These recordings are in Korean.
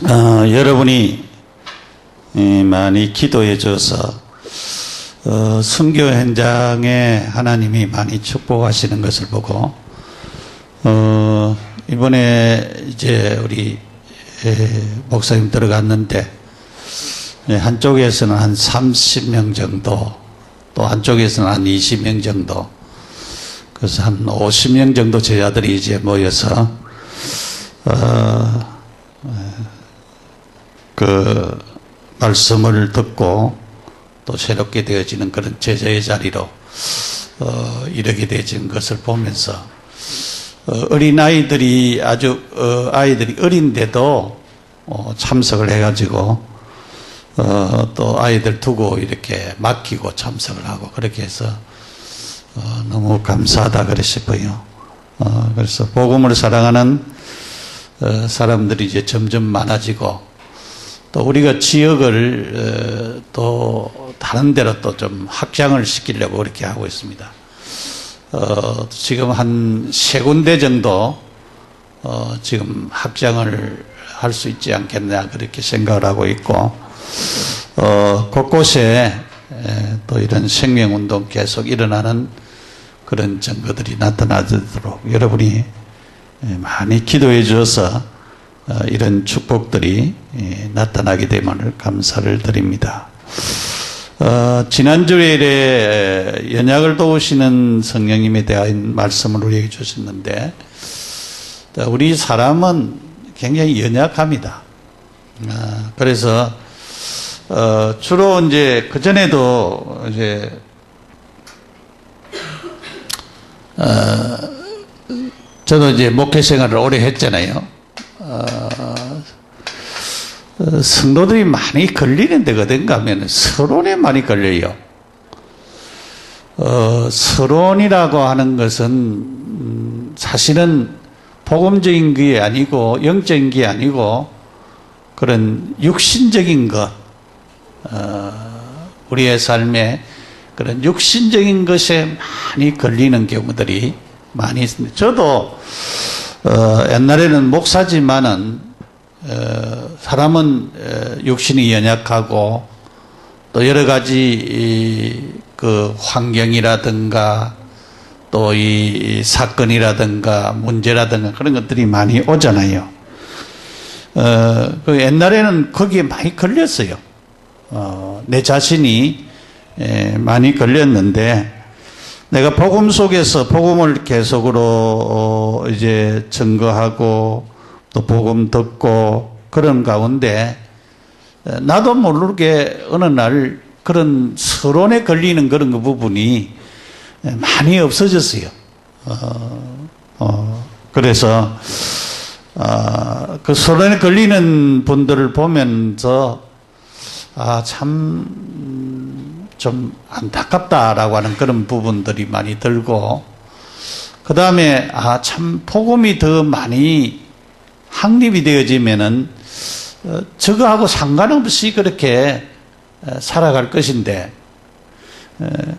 여러분이 많이 기도해 줘서 선교 현장에 하나님이 많이 축복하시는 것을 보고 이번에 이제 우리 목사님 들어갔는데 한쪽에서는 한 30명 정도, 또 한쪽에서는 한 20명 정도, 그래서 한 50명 정도 제자들이 이제 모여서 그 말씀을 듣고 또 새롭게 되어지는 그런 제자의 자리로 이르게 되어진 것을 보면서 어린아이들이 아주 아이들이 어린데도 참석을 해가지고 또 아이들 두고 이렇게 맡기고 참석을 하고 그렇게 해서 너무 감사하다 그래 싶어요. 그래서 복음을 사랑하는 사람들이 이제 점점 많아지고 또 우리가 지역을 또 다른 데로 또 좀 확장을 시키려고 그렇게 하고 있습니다. 지금 한 3군데 정도 지금 확장을 할 수 있지 않겠냐 그렇게 생각을 하고 있고 곳곳에 또 이런 생명운동 계속 일어나는 그런 증거들이 나타나도록 여러분이 많이 기도해 주셔서 이런 축복들이 나타나게 되면 감사를 드립니다. 지난주에 연약을 도우시는 성령님에 대한 말씀을 우리에게 주셨는데 우리 사람은 굉장히 연약합니다. 그래서 주로 이제 그전에도 이제 저도 이제 목회 생활을 오래 했잖아요. 성도들이 많이 걸리는 데거든 가면 서론에 많이 걸려요. 서론이라고 하는 것은 사실은 복음적인 게 아니고 영적인 게 아니고 그런 육신적인 것, 우리의 삶에 그런 육신적인 것에 많이 걸리는 경우들이 많이 있습니다. 저도 옛날에는 목사지만은 사람은 육신이 연약하고 또 여러 가지 그 환경이라든가 또 이 사건이라든가 문제라든가 그런 것들이 많이 오잖아요. 그 옛날에는 거기에 많이 걸렸어요. 내 자신이 많이 걸렸는데 내가 복음 속에서 복음을 계속으로 이제 증거하고 또 복음 듣고 그런 가운데 나도 모르게 어느 날 그런 서론에 걸리는 그런 그 부분이 많이 없어졌어요. 그래서 그 서론에 걸리는 분들을 보면서 참 좀 안타깝다라고 하는 그런 부분들이 많이 들고 그 다음에 참 복음이 더 많이 확립이 되어지면은 저거하고 상관없이 그렇게 살아갈 것인데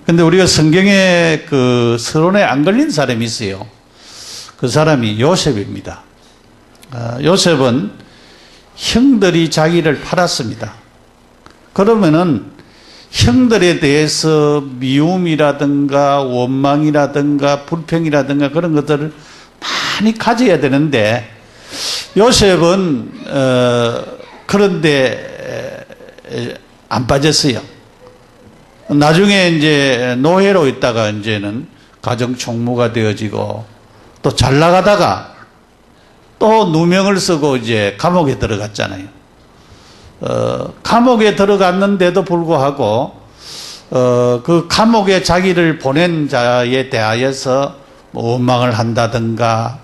근데 우리가 성경에 그 서론에 안 걸린 사람이 있어요. 그 사람이 요셉입니다. 요셉은 형들이 자기를 팔았습니다. 그러면은 형들에 대해서 미움이라든가 원망이라든가 불평이라든가 그런 것들을 많이 가져야 되는데 요셉은 그런데 안 빠졌어요. 나중에 이제 노예로 있다가 이제는 가정 총무가 되어지고 또 잘 나가다가 또 누명을 쓰고 이제 감옥에 들어갔잖아요. 감옥에 들어갔는데도 불구하고 그 감옥에 자기를 보낸 자에 대하여서 뭐 원망을 한다든가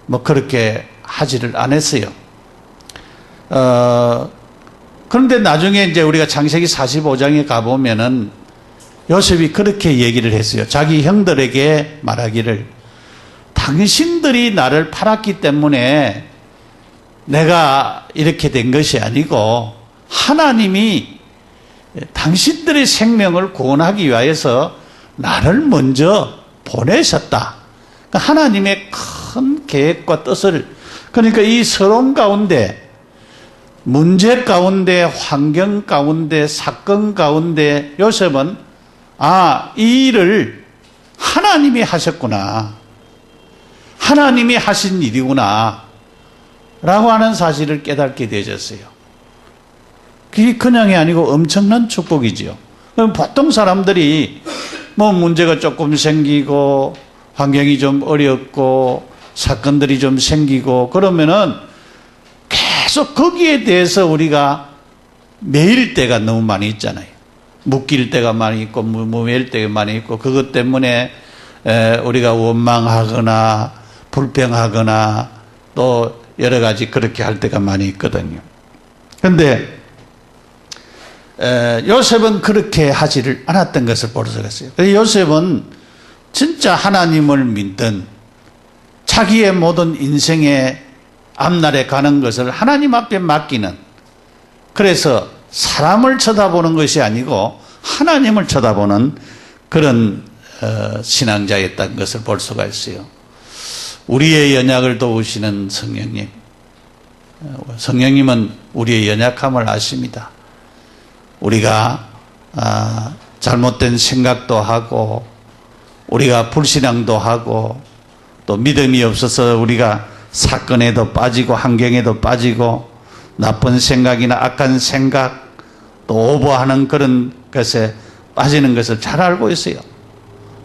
뭐 그렇게 하지를 않았어요. 그런데 나중에 이제 우리가 창세기 45장에 가보면은 요셉이 그렇게 얘기를 했어요. 자기 형들에게 말하기를 당신들이 나를 팔았기 때문에 내가 이렇게 된 것이 아니고 하나님이 당신들의 생명을 구원하기 위하여서 나를 먼저 보내셨다. 그러니까 하나님의 큰 계획과 뜻을 그러니까 이 서론 가운데 문제 가운데, 환경 가운데, 사건 가운데 요셉은 이 일을 하나님이 하셨구나, 하나님이 하신 일이구나 라고 하는 사실을 깨닫게 되어졌어요. 그게 그냥이 아니고 엄청난 축복이지요. 보통 사람들이 뭐 문제가 조금 생기고 환경이 좀 어렵고 사건들이 좀 생기고 그러면은 계속 거기에 대해서 우리가 매일 때가 너무 많이 있잖아요. 묶일 때가 많이 있고 매일 때가 많이 있고 그것 때문에 우리가 원망하거나 불평하거나 또 여러 가지 그렇게 할 때가 많이 있거든요. 그런데 요셉은 그렇게 하지를 않았던 것을 볼 수가 있어요. 요셉은 진짜 하나님을 믿던, 자기의 모든 인생의 앞날에 가는 것을 하나님 앞에 맡기는, 그래서 사람을 쳐다보는 것이 아니고 하나님을 쳐다보는 그런 신앙자였다는 것을 볼 수가 있어요. 우리의 연약을 도우시는 성령님, 성령님은 우리의 연약함을 아십니다. 우리가 잘못된 생각도 하고 우리가 불신앙도 하고 또 믿음이 없어서 우리가 사건에도 빠지고 환경에도 빠지고 나쁜 생각이나 악한 생각 또 오버하는 그런 것에 빠지는 것을 잘 알고 있어요.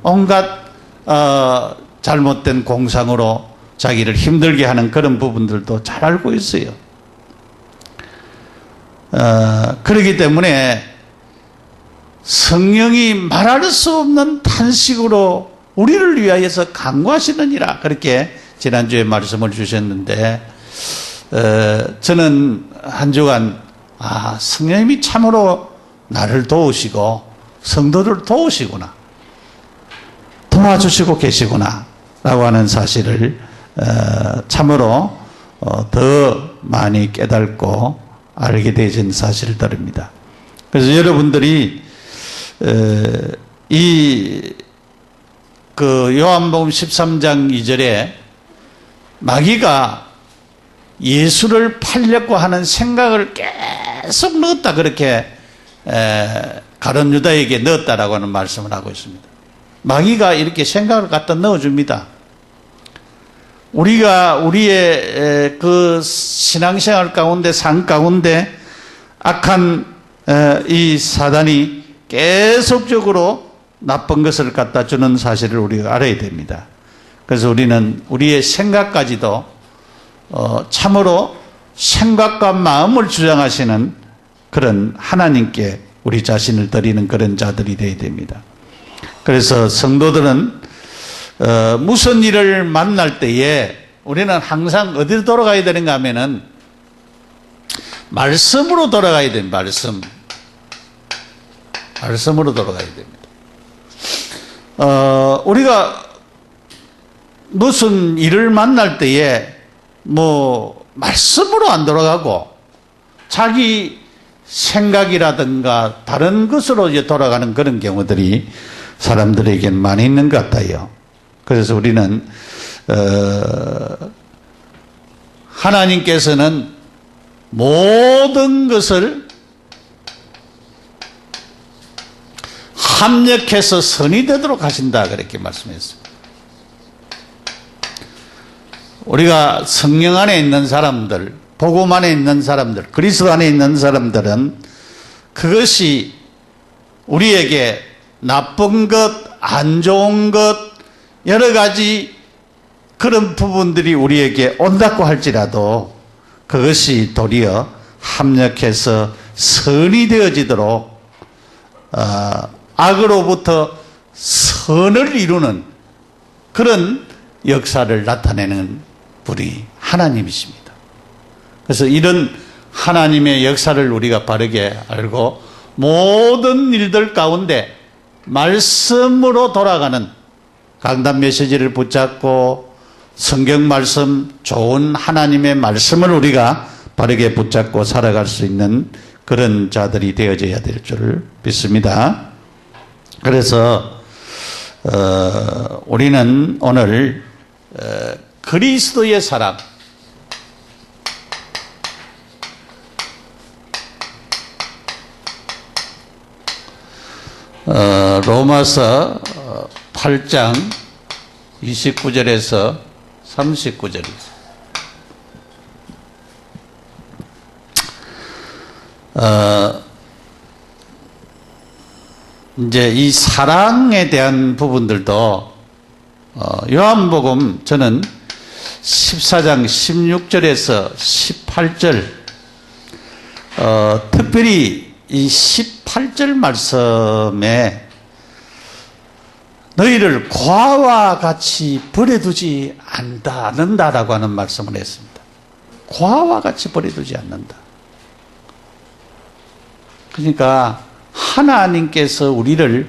온갖 잘못된 공상으로 자기를 힘들게 하는 그런 부분들도 잘 알고 있어요. 그렇기 때문에 성령이 말할 수 없는 탄식으로 우리를 위하여서 간구하시느니라, 그렇게 지난주에 말씀을 주셨는데 저는 한 주간 성령님이 참으로 나를 도우시고 성도를 도우시구나, 도와주시고 계시구나 라고 하는 사실을 참으로 더 많이 깨닫고 알게 되신 사실들입니다. 그래서 여러분들이 요한복음 13장 2절에 마귀가 예수를 팔려고 하는 생각을 계속 넣었다, 그렇게 가룟 유다에게 넣었다라고 하는 말씀을 하고 있습니다. 마귀가 이렇게 생각을 갖다 넣어줍니다. 우리가 우리의 그 신앙생활 가운데, 삶 가운데 악한 이 사단이 계속적으로 나쁜 것을 갖다 주는 사실을 우리가 알아야 됩니다. 그래서 우리는 우리의 생각까지도 참으로 생각과 마음을 주장하시는 그런 하나님께 우리 자신을 드리는 그런 자들이 되어야 됩니다. 그래서 성도들은 무슨 일을 만날 때에 우리는 항상 어디로 돌아가야 되는가 하면은 말씀으로 돌아가야 됩니다. 말씀으로 돌아가야 됩니다. 우리가 무슨 일을 만날 때에 말씀으로 안 돌아가고 자기 생각이라든가 다른 것으로 이제 돌아가는 그런 경우들이 사람들에겐 많이 있는 것 같아요. 그래서 우리는 하나님께서는 모든 것을 합력해서 선이 되도록 하신다, 그렇게 말씀했습니다. 우리가 성령 안에 있는 사람들, 복음 안에 있는 사람들, 그리스도 안에 있는 사람들은 그것이 우리에게 나쁜 것, 안 좋은 것, 여러 가지 그런 부분들이 우리에게 온다고 할지라도 그것이 도리어 합력해서 선이 되어지도록 악으로부터 선을 이루는 그런 역사를 나타내는 분이 하나님이십니다. 그래서 이런 하나님의 역사를 우리가 바르게 알고 모든 일들 가운데 말씀으로 돌아가는 강단 메시지를 붙잡고 성경 말씀, 좋은 하나님의 말씀을 우리가 바르게 붙잡고 살아갈 수 있는 그런 자들이 되어져야 될 줄 믿습니다. 그래서 우리는 오늘 그리스도의 사람, 로마서 8장 29절에서 39절입니다. 이제 이 사랑에 대한 부분들도 요한복음 저는 14장 16절에서 18절 특별히 이 18절 말씀에 너희를 고아와 같이 버려두지 않는다라고 하는 말씀을 했습니다. 고아와 같이 버려두지 않는다. 그러니까 하나님께서 우리를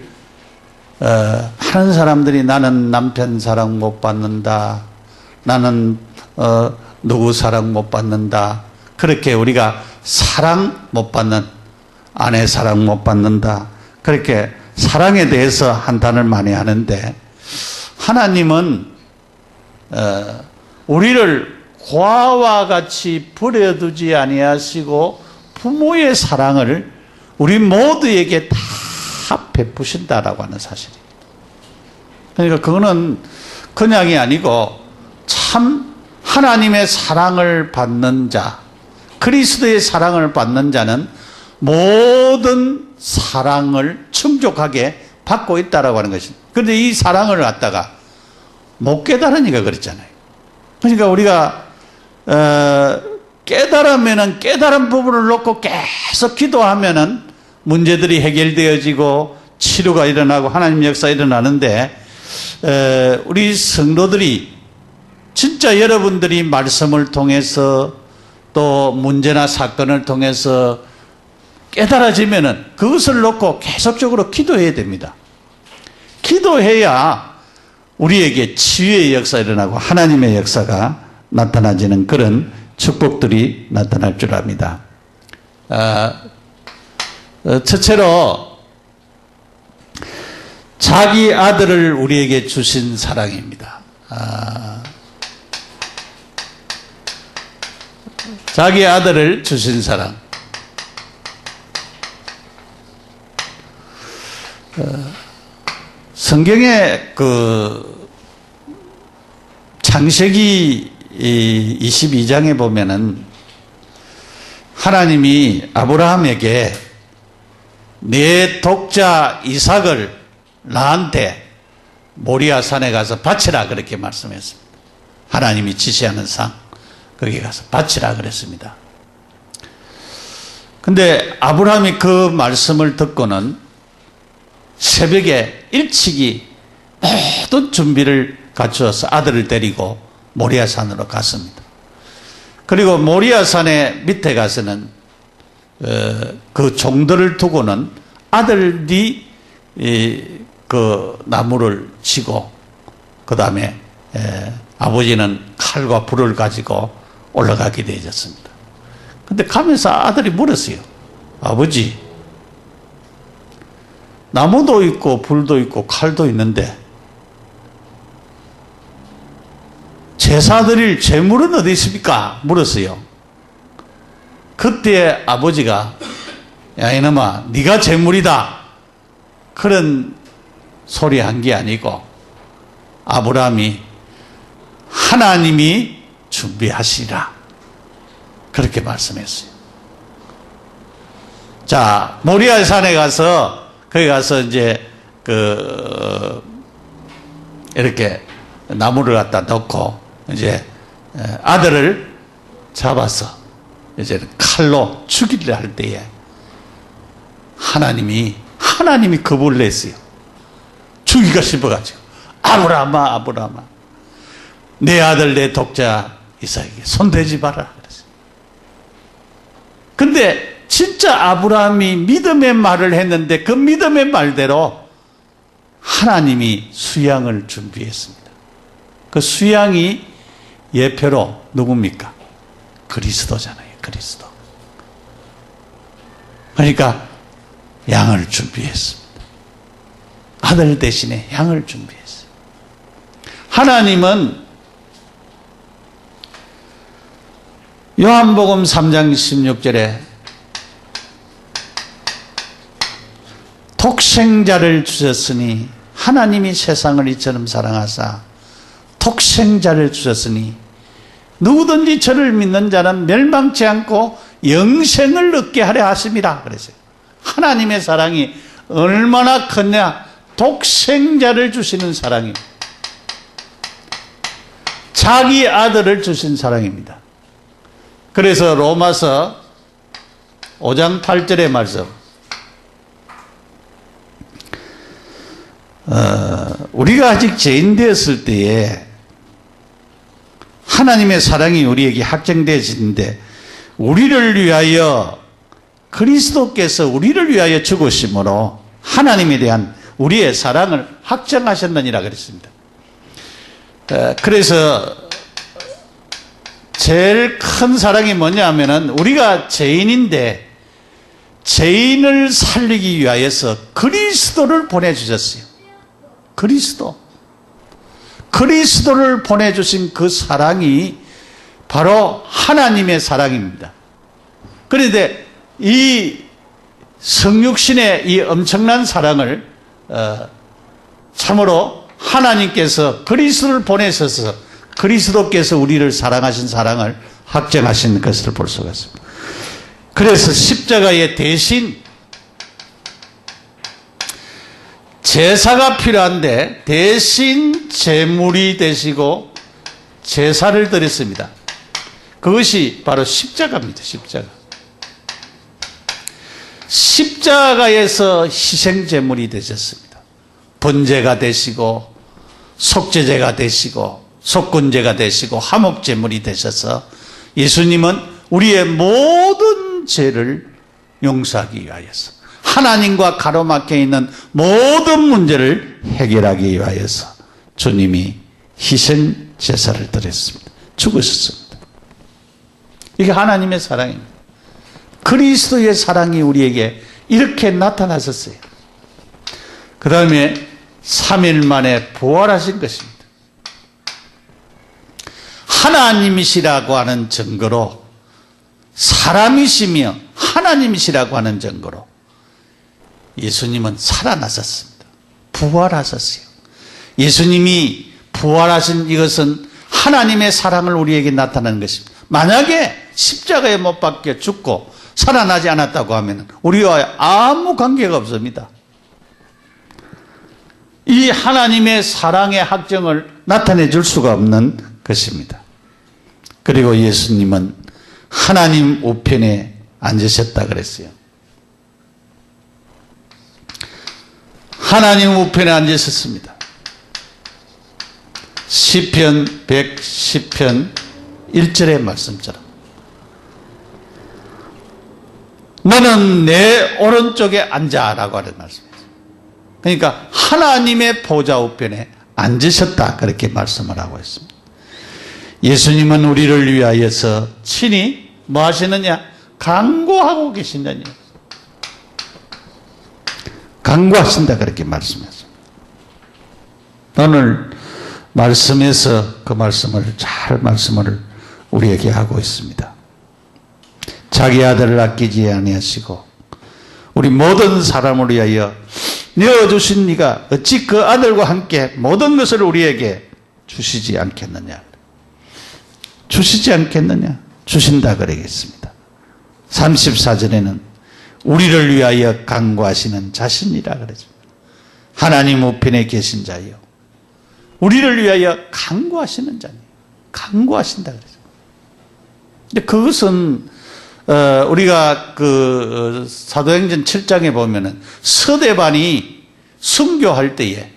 많은 사람들이 나는 남편 사랑 못 받는다, 나는 누구 사랑 못 받는다, 그렇게 우리가 사랑 못 받는, 아내 사랑 못 받는다, 그렇게 사랑에 대해서 한탄을 많이 하는데, 하나님은 우리를 고아와 같이 버려두지 아니하시고 부모의 사랑을 우리 모두에게 다 베푸신다라고 하는 사실입니다. 그러니까 그거는 그냥이 아니고 참 하나님의 사랑을 받는 자, 그리스도의 사랑을 받는 자는 모든 사랑을 충족하게 받고 있다라고 하는 것입니다. 그런데 이 사랑을 갖다가 못 깨달으니까 그렇잖아요. 그러니까 우리가 깨달으면은 깨달은 부분을 놓고 계속 기도하면은 문제들이 해결되어지고 치료가 일어나고 하나님 역사 일어나는데, 우리 성도들이 진짜 여러분들이 말씀을 통해서 또 문제나 사건을 통해서 깨달아지면은 그것을 놓고 계속적으로 기도해야 됩니다. 기도해야 우리에게 치유의 역사 일어나고 하나님의 역사가 나타나지는 그런 축복들이 나타날 줄 압니다. 첫째로 자기 아들을 우리에게 주신 사랑입니다. 자기 아들을 주신 사랑. 성경에 그 창세기 22장에 보면은 하나님이 아브라함에게 내 독자 이삭을 나한테 모리아 산에 가서 바치라 그렇게 말씀했습니다. 하나님이 지시하는 상 거기 가서 바치라 그랬습니다. 근데 아브라함이 그 말씀을 듣고는 새벽에 일찍이 모든 준비를 갖추어서 아들을 데리고 모리아 산으로 갔습니다. 그리고 모리아 산의 밑에 가서는 그 종들을 두고는 아들이 그 나무를 치고 그 다음에 아버지는 칼과 불을 가지고 올라가게 되어졌습니다. 근데 가면서 아들이 물었어요. 아버지, 나무도 있고 불도 있고 칼도 있는데 제사 드릴 제물은 어디 있습니까? 물었어요. 그때 아버지가 야 이놈아 네가 제물이다 그런 소리 한 게 아니고 아브라함이 하나님이 준비하시라 그렇게 말씀했어요. 자, 모리아 산에 가서 거기 가서 이제 이렇게 나무를 갖다 넣고 이제 아들을 잡아서 이제 칼로 죽이려 할 때에 하나님이 겁을 냈어요. 죽이가 싶어가지고 아브라함아 아브라함아 내 아들 내 독자 이삭에게 손대지 마라 그랬어요. 근데 진짜 아브라함이 믿음의 말을 했는데 그 믿음의 말대로 하나님이 수양을 준비했습니다. 그 수양이 예표로 누굽니까? 그리스도잖아요. 그리스도. 그러니까 양을 준비했습니다. 아들 대신에 양을 준비했어요. 하나님은 요한복음 3장 16절에 독생자를 주셨으니 하나님이 세상을 이처럼 사랑하사 독생자를 주셨으니 누구든지 저를 믿는 자는 멸망치 않고 영생을 얻게 하려 하심이라 그랬어요. 하나님의 사랑이 얼마나 컸냐. 독생자를 주시는 사랑입니다. 자기 아들을 주신 사랑입니다. 그래서 로마서 5장 8절의 말씀, 우리가 아직 죄인 되었을 때에 하나님의 사랑이 우리에게 확정되어지는데 우리를 위하여 그리스도께서 우리를 위하여 죽으심으로 하나님에 대한 우리의 사랑을 확정하셨느니라 그랬습니다. 그래서 제일 큰 사랑이 뭐냐 하면은 우리가 죄인인데 죄인을 살리기 위하여서 그리스도를 보내주셨어요. 그리스도를 보내주신 그 사랑이 바로 하나님의 사랑입니다. 그런데 이 성육신의 이 엄청난 사랑을 참으로 하나님께서 그리스도를 보내셔서 그리스도께서 우리를 사랑하신 사랑을 확정하신 것을 볼 수가 있습니다. 그래서 십자가의 대신 제사가 필요한데 대신 제물이 되시고 제사를 드렸습니다. 그것이 바로 십자가입니다. 십자가에서 희생제물이 되셨습니다. 번제가 되시고 속죄제가 되시고 속건제가 되시고 화목제물이 되셔서 예수님은 우리의 모든 죄를 용서하기 위하여서 하나님과 가로막혀 있는 모든 문제를 해결하기 위하여서 주님이 희생제사를 드렸습니다. 죽으셨습니다. 이게 하나님의 사랑입니다. 그리스도의 사랑이 우리에게 이렇게 나타나셨어요. 그 다음에 3일 만에 부활하신 것입니다. 하나님이시라고 하는 증거로, 사람이시며 하나님이시라고 하는 증거로 예수님은 살아나셨습니다. 부활하셨어요. 예수님이 부활하신 이것은 하나님의 사랑을 우리에게 나타내는 것입니다. 만약에 십자가에 못 박혀 죽고 살아나지 않았다고 하면 우리와 아무 관계가 없습니다. 이 하나님의 사랑의 확정을 나타내 줄 수가 없는 것입니다. 그리고 예수님은 하나님 우편에 앉으셨다 그랬어요. 하나님 우편에 앉으셨습니다. 시편 110편 1절의 말씀처럼 너는 내 오른쪽에 앉아라고 하는 말씀이에요. 그러니까 하나님의 보좌 우편에 앉으셨다 그렇게 말씀을 하고 있습니다. 예수님은 우리를 위하여서 친히 뭐 하시느냐? 간구하고 계신다니. 간구하신다 그렇게 말씀했습니다. 오늘 말씀에서 그 말씀을 잘 말씀을 우리에게 하고 있습니다. 자기 아들을 아끼지 아니하시고 우리 모든 사람을 위하여 내어주신 네가 어찌 그 아들과 함께 모든 것을 우리에게 주시지 않겠느냐. 주시지 않겠느냐. 주신다 그러겠습니다. 34절에는 우리를 위하여 간구하시는 자신이라 그러죠. 하나님 우편에 계신 자요. 우리를 위하여 간구하시는 자니. 간구하신다 그러죠. 근데 그것은 우리가 그 사도행전 7장에 보면은 서대반이 순교할 때에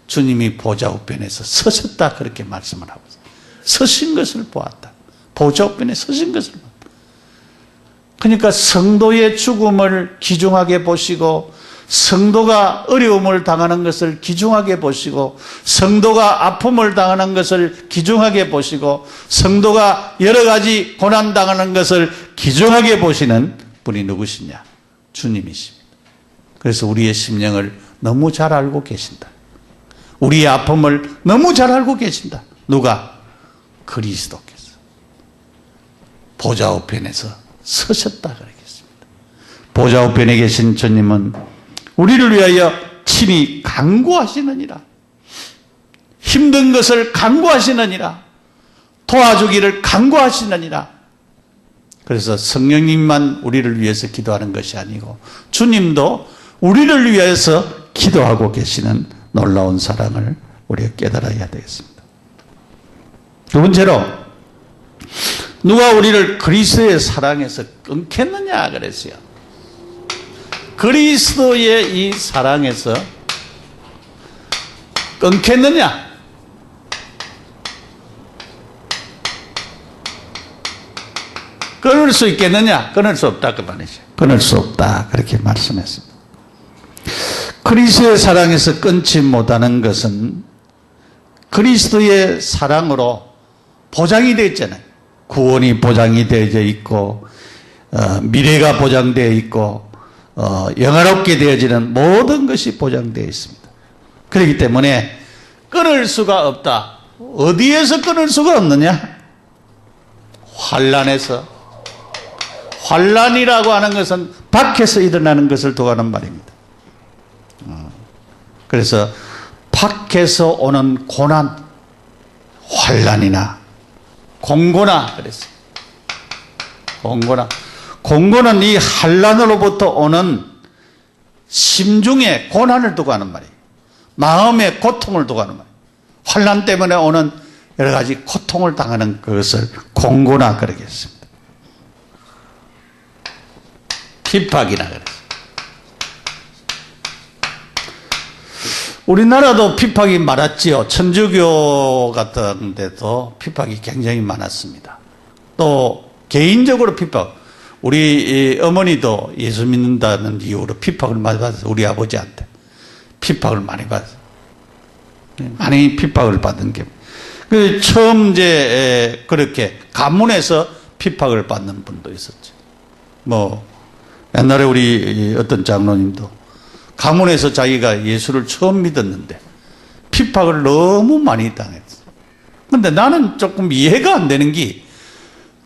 주님이 보좌 우편에서 서셨다 그렇게 말씀을 하고 있어요. 서신 것을 보았다. 보좌 우편에 서신 것을 보았다. 그러니까 성도의 죽음을 귀중하게 보시고 성도가 어려움을 당하는 것을 귀중하게 보시고 성도가 아픔을 당하는 것을 귀중하게 보시고 성도가 여러 가지 고난 당하는 것을 귀중하게 보시는 분이 누구시냐? 주님이십니다. 그래서 우리의 심령을 너무 잘 알고 계신다. 우리의 아픔을 너무 잘 알고 계신다. 누가? 그리스도께서 보좌 우편에서 서셨다 그러겠습니다. 보좌 우편에 계신 주님은 우리를 위하여 친히 간구하시느니라. 힘든 것을 간구하시느니라. 도와주기를 간구하시느니라. 그래서 성령님만 우리를 위해서 기도하는 것이 아니고 주님도 우리를 위해서 기도하고 계시는 놀라운 사랑을 우리가 깨달아야 되겠습니다. 두 번째로 누가 우리를 그리스도의 사랑에서 끊겠느냐 그랬어요. 그리스도의 이 사랑에서 끊겠느냐? 끊을 수 있겠느냐? 끊을 수 없다 그 말이죠. 끊을 수 없다 그렇게 말씀했습니다. 그리스도의 사랑에서 끊지 못하는 것은 그리스도의 사랑으로 보장이 되어 있잖아요. 구원이 보장이 되어져 있고 미래가 보장되어 있고 영화롭게 되어지는 모든 것이 보장되어 있습니다. 그렇기 때문에 끊을 수가 없다. 어디에서 끊을 수가 없느냐? 환난에서. 환난이라고 하는 것은 밖에서 일어나는 것을 도하는 말입니다. 그래서 밖에서 오는 고난, 환난이나 공고나 그랬어요. 공고는 이 환난으로부터 오는 심중의 고난을 두고 하는 말이에요. 마음의 고통을 두고 하는 말이에요. 환난 때문에 오는 여러 가지 고통을 당하는 그것을 공고나 그러겠습니다. 핍박이나 그랬어요. 우리나라도 핍박이 많았지요. 천주교 같은 데도 핍박이 굉장히 많았습니다. 또 개인적으로 핍박. 우리 어머니도 예수 믿는다는 이유로 핍박을 많이 받았어요. 우리 아버지한테 핍박을 많이 받았어요. 많이 핍박을 받은 게. 처음 이제 그렇게 가문에서 핍박을 받는 분도 있었죠. 옛날에 우리 어떤 장로님도 가문에서 자기가 예수를 처음 믿었는데 핍박을 너무 많이 당했어요. 그런데 나는 조금 이해가 안 되는 게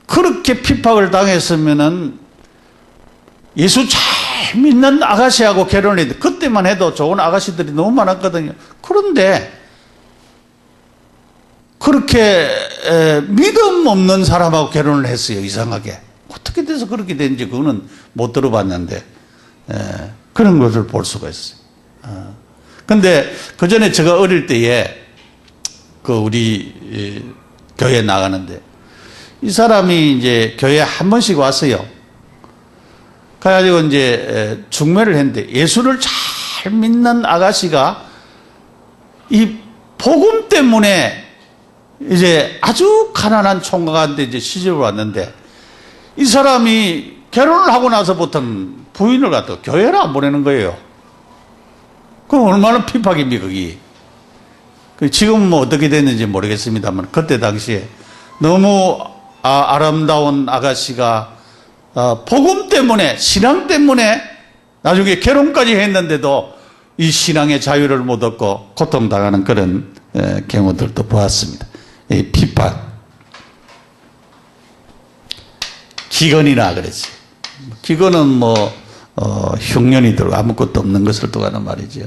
그렇게 핍박을 당했으면은 예수 잘 믿는 아가씨하고 결혼을 했는데 그때만 해도 좋은 아가씨들이 너무 많았거든요. 그런데 그렇게 믿음 없는 사람하고 결혼을 했어요. 이상하게. 어떻게 돼서 그렇게 된지 그거는 못 들어봤는데 그런 것을 볼 수가 있어요. 근데 그 전에 제가 어릴 때에 우리 교회 나가는데 이 사람이 이제 교회에 한 번씩 왔어요. 그래가지고 이제 중매를 했는데 예수를 잘 믿는 아가씨가 이 복음 때문에 이제 아주 가난한 총각한테 이제 시집을 왔는데 이 사람이 결혼을 하고 나서부터는 부인을 갖다 교회를 안 보내는 거예요. 그럼 얼마나 핍박입니까, 그게. 지금은 어떻게 됐는지 모르겠습니다만, 그때 당시에 너무 아름다운 아가씨가 복음 때문에, 신앙 때문에 나중에 결혼까지 했는데도 이 신앙의 자유를 못 얻고 고통당하는 그런 경우들도 보았습니다. 이 핍박. 기근이나 그랬어요. 기근은 흉년이 들고 아무것도 없는 것을 두가는 말이죠.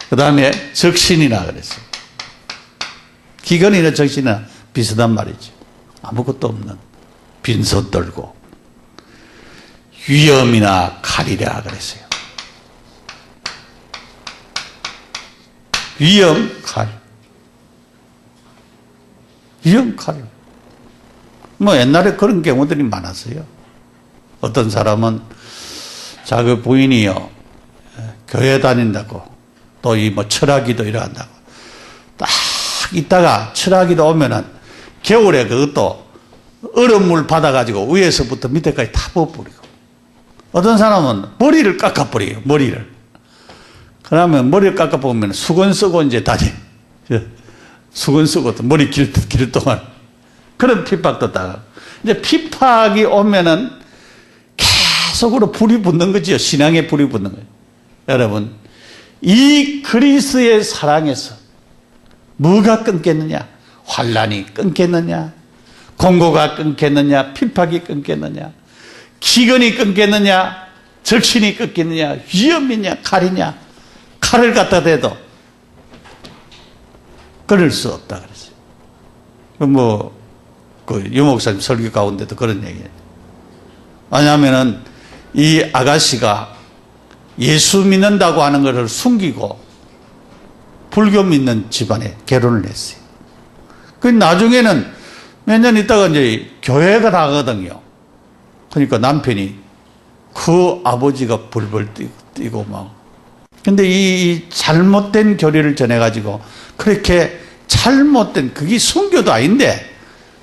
그 다음에 적신이나 그랬어요. 기근이나 적신이나 비슷한 말이죠. 아무것도 없는 빈소 떨고 위험이나 칼이라 그랬어요. 위험, 칼. 위험, 칼. 옛날에 그런 경우들이 많았어요. 어떤 사람은 자기 부인이요, 교회 다닌다고, 또 철학기도 이러 한다고. 딱 있다가 철학기도 오면은 겨울에 그것도 얼음물 받아가지고 위에서부터 밑에까지 다 부어버리고. 어떤 사람은 머리를 깎아버려요, 머리를. 그러면 머리를 깎아보면 수건 쓰고 이제 다니. 수건 쓰고 또 머리 길 동안. 그런 핍박도 따라. 이제 핍박이 오면은 계속으로 불이 붙는 거지요. 신앙에 불이 붙는 거예요. 여러분, 이 그리스도의 사랑에서 뭐가 끊겠느냐? 환난이 끊겠느냐? 공고가 끊겠느냐? 핍박이 끊겠느냐? 기근이 끊겠느냐? 적신이 꺾이느냐, 위험이냐, 칼이냐, 칼을 갖다 대도 끊을 수 없다 그랬어요. 유 목사님 설교 가운데도 그런 얘기예요. 왜냐하면은 이 아가씨가 예수 믿는다고 하는 것을 숨기고 불교 믿는 집안에 결혼을 했어요. 그 나중에는 몇 년 있다가 이제 교회가 나가거든요. 그러니까 남편이 그 아버지가 불불 뛰고 막. 근데 이 잘못된 교리를 전해가지고 그렇게 잘못된, 그게 순교도 아닌데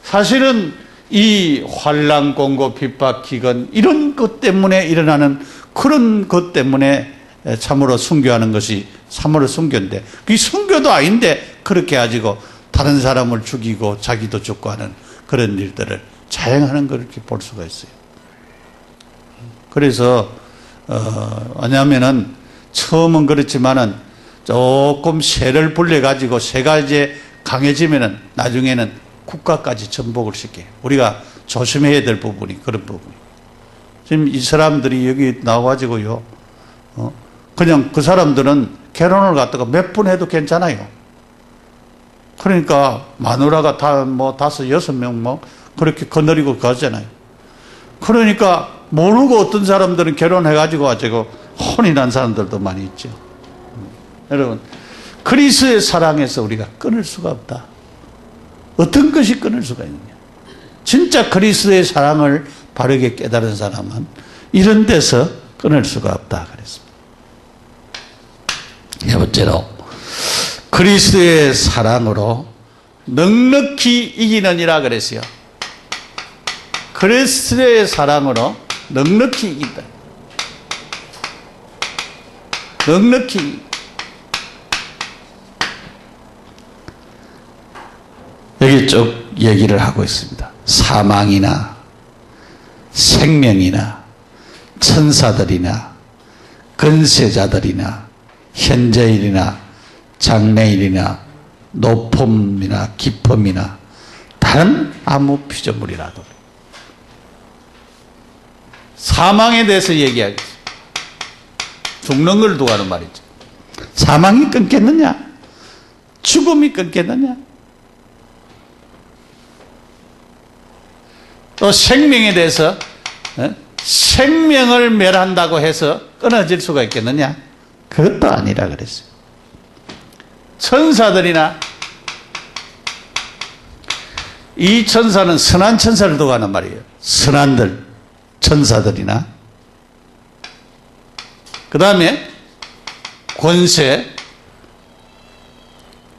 사실은 이 환난, 공고, 핍박, 기근 이런 것 때문에 일어나는 그런 것 때문에 참으로 순교하는 것이 참으로 순교인데, 그게 순교도 아닌데 그렇게 가지고 다른 사람을 죽이고 자기도 죽고 하는 그런 일들을 자행하는 걸 이렇게 볼 수가 있어요. 그래서 왜냐하면은 처음은 그렇지만은 조금 세를 불려 가지고 세가 이제 강해지면은 나중에는 국가까지 전복을 시켜요. 우리가 조심해야 될 부분이 그런 부분이. 지금 이 사람들이 여기 나와가지고요, 그냥 그 사람들은 결혼을 갖다가 몇 번 해도 괜찮아요. 그러니까 마누라가 다 뭐 5, 6명 뭐 그렇게 거느리고 가잖아요. 그러니까 모르고 어떤 사람들은 결혼해가지고 가지고 혼이 난 사람들도 많이 있죠. 여러분, 그리스도의 사랑에서 우리가 끊을 수가 없다. 어떤 것이 끊을 수가 있느냐? 진짜 그리스도의 사랑을 바르게 깨달은 사람은 이런 데서 끊을 수가 없다 그랬습니다. 네 번째로, 그리스도의 사랑으로 넉넉히 이기느니라 그랬어요. 그리스도의 사랑으로 넉넉히 이긴다. 넉넉히. 여기 쭉 얘기를 하고 있습니다. 사망이나 생명이나 천사들이나 근세자들이나 현재일이나 장래일이나 높음이나 깊음이나 다른 아무 피조물이라도. 사망에 대해서 얘기하겠습니다. 죽는 걸 두고 하는 말이죠. 사망이 끊겠느냐? 죽음이 끊겠느냐? 또 생명에 대해서 생명을 멸한다고 해서 끊어질 수가 있겠느냐? 그것도 아니라 그랬어요. 천사들이나, 이 천사는 선한 천사를 두고 하는 말이에요. 선한들, 천사들이나, 그 다음에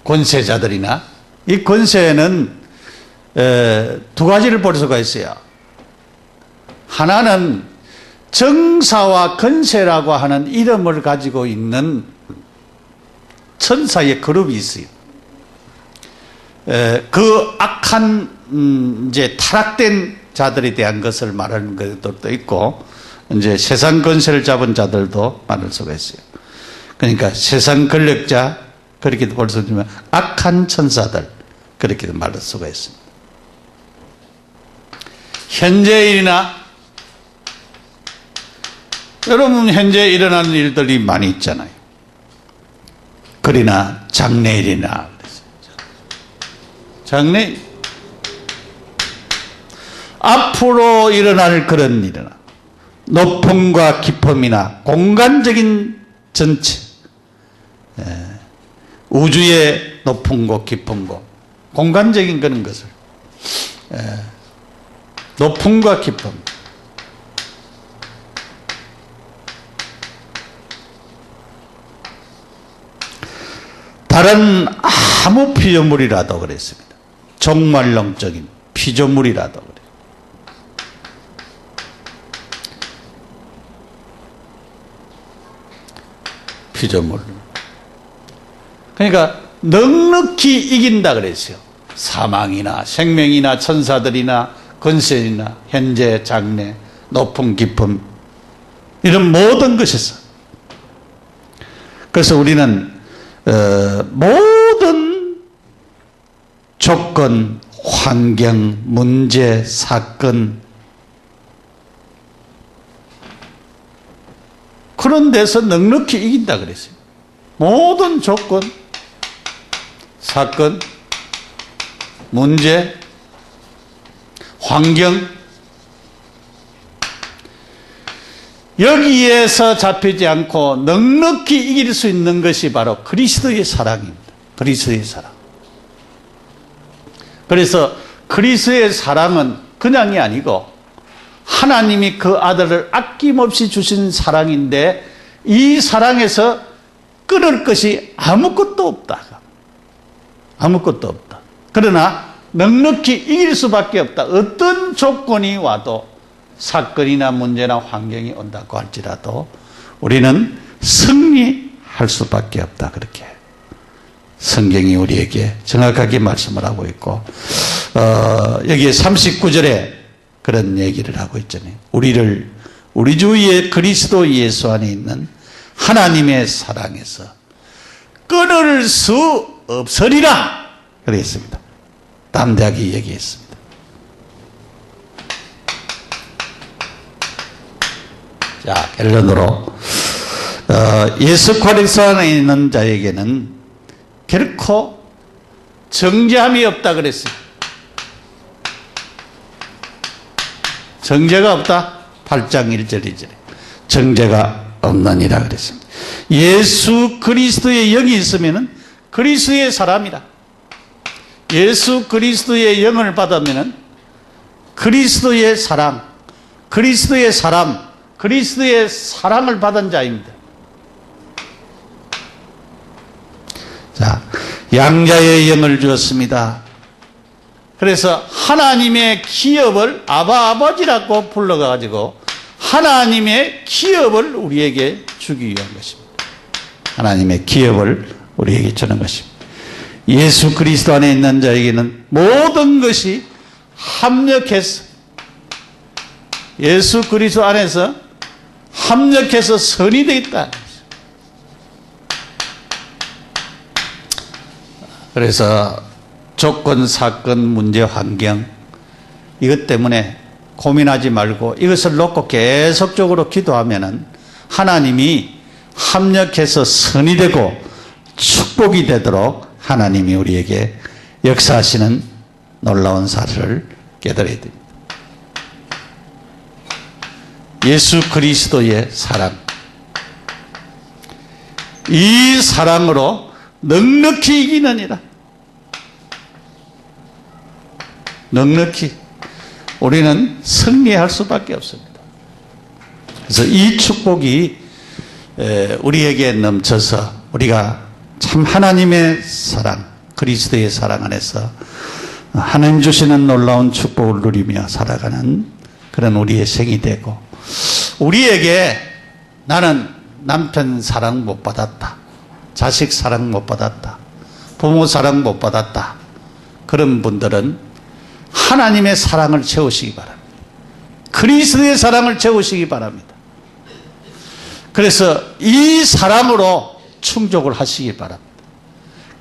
권세자들이나, 이 권세는 두 가지를 볼 수가 있어요. 하나는 정사와 권세라고 하는 이름을 가지고 있는 천사의 그룹이 있어요. 그 악한 이제 타락된 자들에 대한 것을 말하는 것도 있고, 이제 세상 권세를 잡은 자들도 말할 수가 있어요. 그러니까 세상 권력자, 그렇게도 볼 수 있지만 악한 천사들, 그렇게도 말할 수가 있습니다. 현재일이나, 여러분 현재 일어나는 일들이 많이 있잖아요. 그러나 장래일이나, 장래, 앞으로 일어날 그런 일이나, 높음과 깊음이나 공간적인 전체, 우주의 높음과 깊음과 공간적인 그런 것을, 높음과 깊음, 다른 아무 피조물이라도 그랬습니다. 종말론적인 피조물이라도 그래요. 피조물. 그러니까 넉넉히 이긴다 그랬어요. 사망이나 생명이나 천사들이나 권세이나 현재 장래 높음 깊음 이런 모든 것에서. 그래서 우리는 모든 조건, 환경, 문제, 사건, 그런 데서 넉넉히 이긴다 그랬어요. 모든 조건, 사건, 문제, 환경, 여기에서 잡히지 않고 넉넉히 이길 수 있는 것이 바로 그리스도의 사랑입니다. 그리스도의 사랑. 그래서 그리스도의 사랑은 그냥이 아니고 하나님이 그 아들을 아낌없이 주신 사랑인데, 이 사랑에서 끊을 것이 아무것도 없다. 아무것도 없다. 그러나 넉넉히 이길 수밖에 없다. 어떤 조건이 와도, 사건이나 문제나 환경이 온다고 할지라도 우리는 승리할 수밖에 없다. 그렇게 성경이 우리에게 정확하게 말씀을 하고 있고, 여기에 39절에 그런 얘기를 하고 있잖아요. 우리 주 그리스도 예수 안에 있는 하나님의 사랑에서 끊을 수 없으리라 그랬습니다. 담대하게 얘기했습니다. 자, 결론으로 예수 그리스도 안에 있는 자에게는 결코 정죄함이 없다 그랬어요. 정죄가 없다. 8장 1절 2절에 정죄가 없느니라 그랬습니다. 예수 그리스도의 영이 있으면은 그리스도의 사람이다. 예수 그리스도의 영을 받으면은 그리스도의 사랑, 그리스도의 사람, 그리스도의 사랑을 받은 자입니다. 자, 양자의 영을 주었습니다. 그래서 하나님의 기업을 아버지라고 불러가지고 하나님의 기업을 우리에게 주기 위한 것입니다. 하나님의 기업을 우리에게 주는 것입니다. 예수 그리스도 안에 있는 자에게는 모든 것이 합력해서, 예수 그리스도 안에서 합력해서 선이 되어 있다. 그래서 조건, 사건, 문제, 환경, 이것 때문에 고민하지 말고 이것을 놓고 계속적으로 기도하면은 하나님이 합력해서 선이 되고 축복이 되도록 하나님이 우리에게 역사하시는 놀라운 사실을 깨달아야 됩니다. 예수 그리스도의 사랑, 이 사랑으로 넉넉히 이기느니라. 넉넉히 우리는 승리할 수밖에 없습니다. 그래서 이 축복이 우리에게 넘쳐서 우리가 참 하나님의 사랑, 그리스도의 사랑 안에서 하나님 주시는 놀라운 축복을 누리며 살아가는 그런 우리의 생이 되고, 우리에게 나는 남편 사랑 못 받았다, 자식 사랑 못 받았다, 부모 사랑 못 받았다, 그런 분들은 하나님의 사랑을 채우시기 바랍니다. 그리스도의 사랑을 채우시기 바랍니다. 그래서 이 사랑으로 충족을 하시기 바랍니다.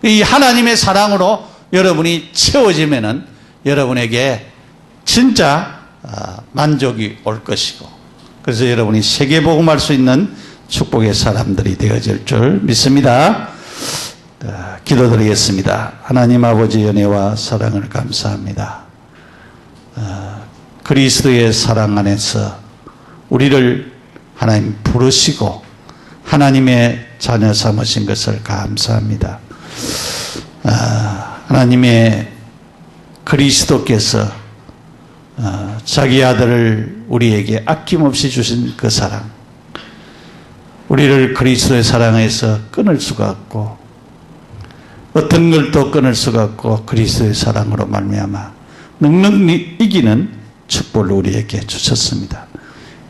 이 하나님의 사랑으로 여러분이 채워지면은 여러분에게 진짜 만족이 올 것이고, 그래서 여러분이 세계복음할 수 있는 축복의 사람들이 되어질 줄 믿습니다. 기도드리겠습니다. 하나님 아버지 은혜와 사랑을 감사합니다. 그리스도의 사랑 안에서 우리를 하나님 부르시고 하나님의 자녀 삼으신 것을 감사합니다. 하나님의 그리스도께서 자기 아들을 우리에게 아낌없이 주신 그 사랑, 우리를 그리스도의 사랑에서 끊을 수가 없고 어떤 걸 또 끊을 수가 없고 그리스도의 사랑으로 말미암아 넉넉히 이기는 축복을 우리에게 주셨습니다.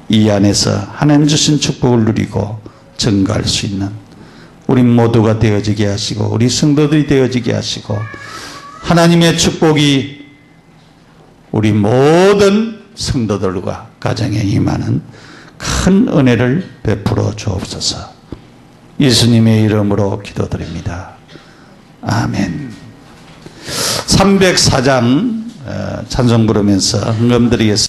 이 안에서 하나님 주신 축복을 누리고 증거할 수 있는 우리 모두가 되어지게 하시고 우리 성도들이 되어지게 하시고 하나님의 축복이 우리 모든 성도들과 가정에 임하는 큰 은혜를 베풀어 주옵소서. 예수님의 이름으로 기도드립니다. 아멘. 304장 찬송 부르면서 헌금 드리겠습니다.